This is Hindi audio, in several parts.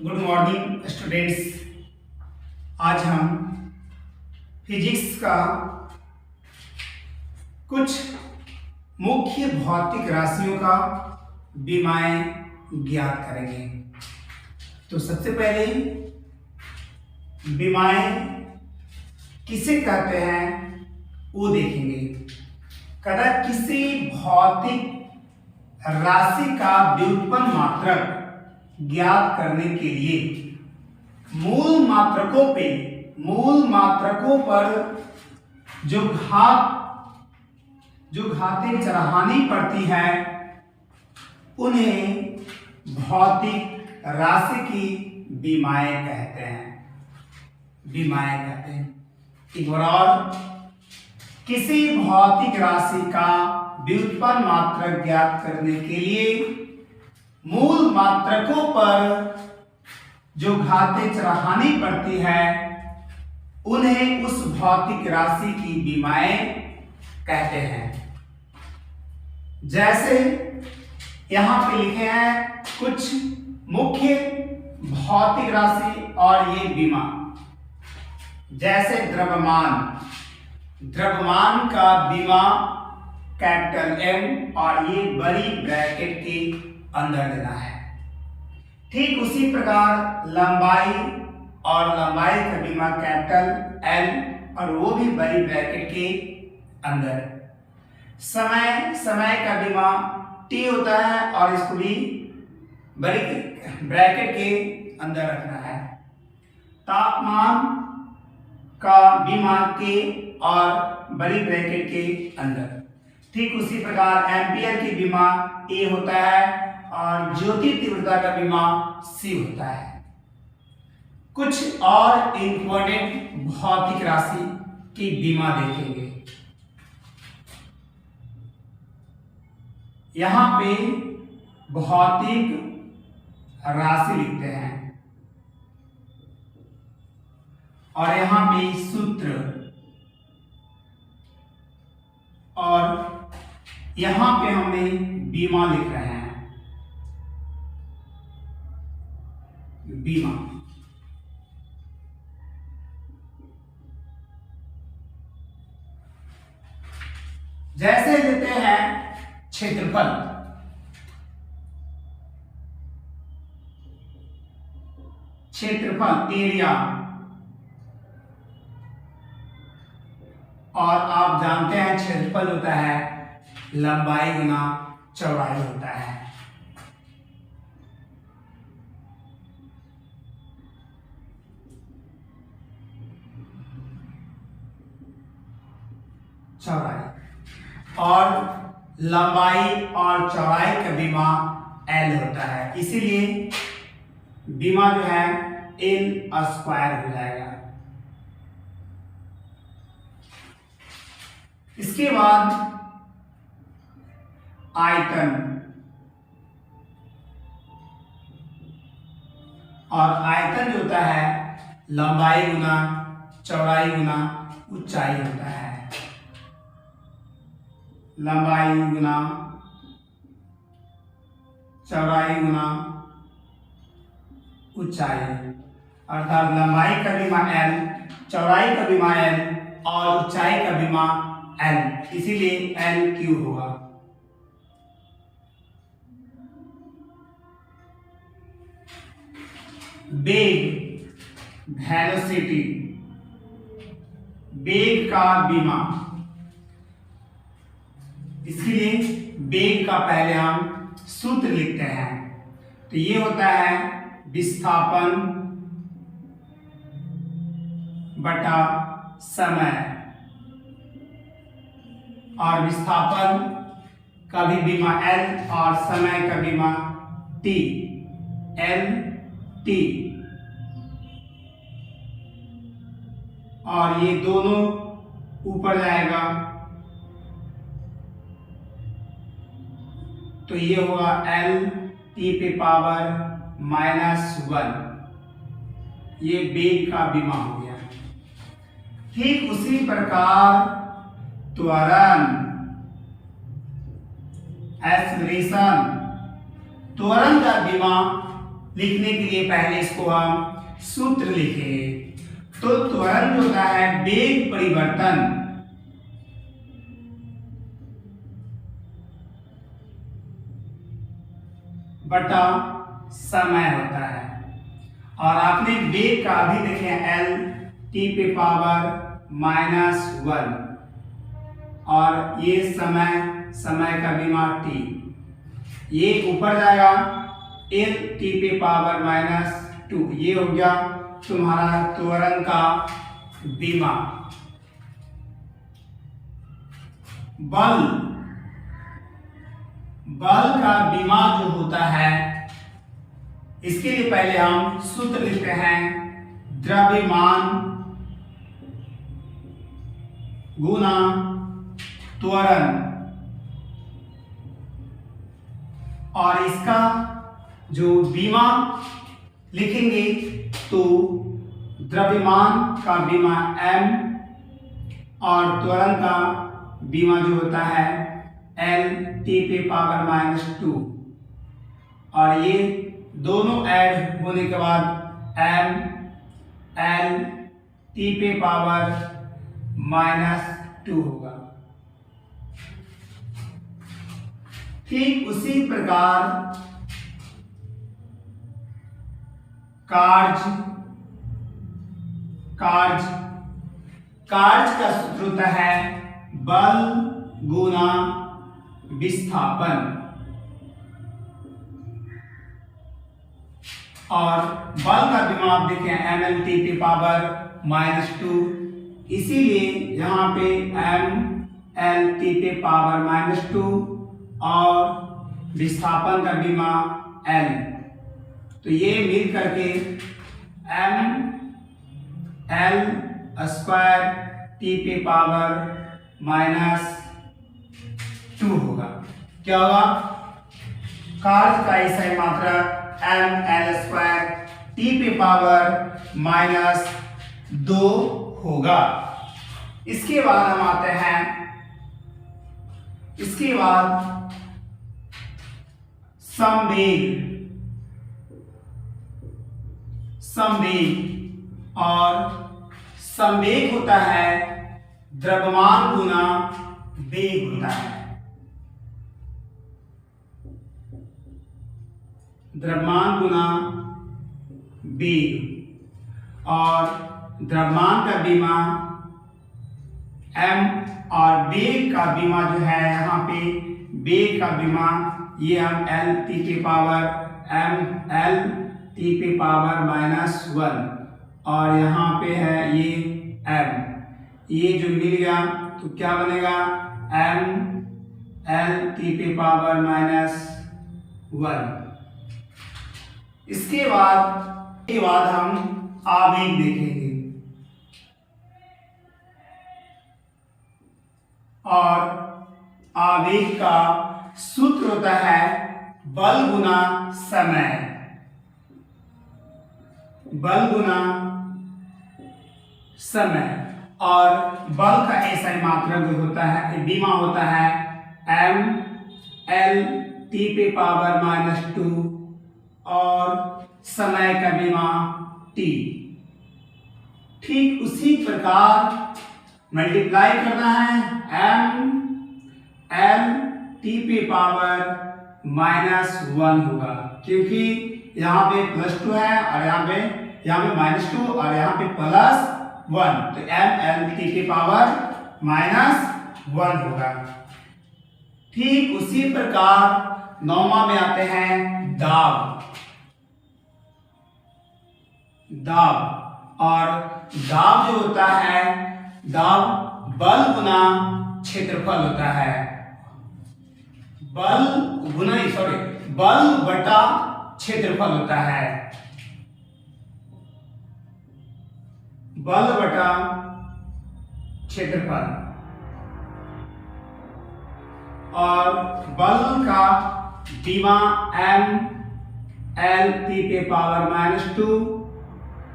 Good morning students. आज हम फिजिक्स का कुछ मुख्य भौतिक राशियों का विमाएं ज्ञात करेंगे। तो सबसे पहले विमाएं किसे कहते हैं वो देखेंगे। कदा किसी भौतिक राशि का व्युत्पन्न मात्रक ज्ञात करने के लिए मूल मात्रकों पर जो घातें चढ़ानी पड़ती है उन्हें भौतिक राशि की विमाएं कहते हैं। एक बार और, किसी भौतिक राशि का व्युत्पन्न मात्रक ज्ञात करने के लिए मूल मात्रकों पर जो घातें चढ़ानी पड़ती है उन्हें उस भौतिक राशि की विमाएं कहते हैं। जैसे यहां पे लिखे हैं कुछ मुख्य भौतिक राशि और ये विमा। जैसे द्रव्यमान का विमा कैपिटल M और ये बड़ी ब्रैकेट के अंदर देना है। ठीक उसी प्रकार लंबाई का विमा कैपिटल L और वो भी बड़ी ब्रैकेट के अंदर। समय का विमा T होता है और इसको भी बड़ी ब्रैकेट के अंदर रखना है। तापमान का विमा K और बड़ी ब्रैकेट के अंदर। ठीक उसी प्रकार एम्पियर की विमा A होता है और ज्योति तीव्रता का विमा C होता है। कुछ और इंपॉर्टेंट भौतिक राशि की विमा देखेंगे। यहां पे भौतिक राशि लिखते हैं और यहां पे सूत्र और यहां पे हमने विमा लिख रहे हैं। विमा जैसे लेते हैं क्षेत्रफल। एरिया, और आप जानते हैं क्षेत्रफल होता है लंबाई गुना चौड़ाई होता है। और लंबाई और चौड़ाई का विमा L होता है, इसीलिए विमा जो है L स्क्वायर हो जाएगा। इसके बाद आयतन, और आयतन जो होता है लंबाई गुना चौड़ाई गुना ऊंचाई होता है। लंबाई गुना चौड़ाई गुना ऊंचाई, अर्थात लंबाई का विमा L, चौड़ाई का विमा L और ऊंचाई का विमा L, इसीलिए LQ होगा। वेग, वेलोसिटी, वेग का विमा, इसलिए वेग का पहले हम सूत्र लिखते हैं। तो ये होता है विस्थापन बटा समय, और विस्थापन का भी विमा L और समय का विमा T, LT, और ये दोनों ऊपर जाएगा तो ये होगा LT पे पावर -1। ये वेग का विमा हो गया। ठीक उसी प्रकार त्वरण, एक्सेलरेशन, त्वरण का विमा लिखने के लिए पहले इसको हम सूत्र लिखेंगे। तो त्वरण होता है वेग परिवर्तन बटा समय होता है। और आपने वेग का अभी देखे L t पे पावर -1 और ये समय का बीमा t, ये ऊपर जाएगा L t पे पावर -2, ये हो गया तुम्हारा त्वरण का बीमा। बल का बीमा जो होता है, इसके लिए पहले हम सूत्र लिखते हैं, द्रव्यमान गुना त्वरण, और इसका जो बीमा लिखेंगे तो द्रव्यमान का बीमा m और त्वरण का बीमा जो होता है L t पे पावर -2, और ये दोनों ऐड होने के बाद m L t पे पावर -2 होगा। ठीक उसी प्रकार कार्य का सूत्र होता है बल गुना विस्थापन, और बल का बीमा आप देखें ml t पे पावर -2, इसीलिए यहाँ पे ml t पे पावर -2 और विस्थापन का बीमा L, तो ये मिल करके ml स्क्वायर t पे पावर -2 होगा। क्या होगा? कार्य का ऐसा मात्रा ml स्क्वायर t पे पावर -2 होगा। इसके बाद हम आते हैं, इसके बाद संवेग, और संवेग होता है द्रव्यमान गुना वेग होता है। द्रव्यमान गुना वेग, और द्रव्यमान का बीमा m और वेग का बीमा जो है, यहाँ पे वेग का बीमा ये हम L t पे पावर ml t पे पावर -1, और यहाँ पे है ये m, ये जो मिल गया तो क्या बनेगा m L t पे पावर -1। इसके बाद हम आवेग देखेंगे, और आवेग का सूत्र होता है बल गुना समय, बल गुना समय, और बल का ऐसा मात्रा जो होता है, बीमा होता है m L t पे पावर -2 और समय का बीमा t। ठीक उसी प्रकार मल्टीप्लाई करना है m L t पे पावर -1 होगा, क्योंकि यहाँ पे +2 है और यहाँ पे -2 और यहाँ पे +1, तो m L t पे पावर -1 होगा। ठीक उसी प्रकार नौमा में आते हैं दाब, और दाब जो होता है, दाब बल गुना क्षेत्रफल होता है, बल बटा क्षेत्रफल होता है, बल बटा क्षेत्रफल। और बल का बीमा m L t पे पावर -2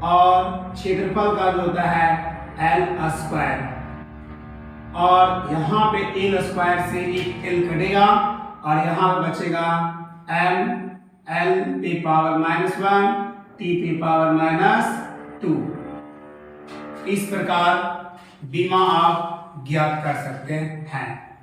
और क्षेत्रफल का जो होता है L स्क्वायर, और यहाँ पे L स्क्वायर से एक L कटेगा और यहाँ पे बचेगा m L पे पावर -1, T पे पावर -2। इस प्रकार बीमा आप ज्ञात कर सकते हैं।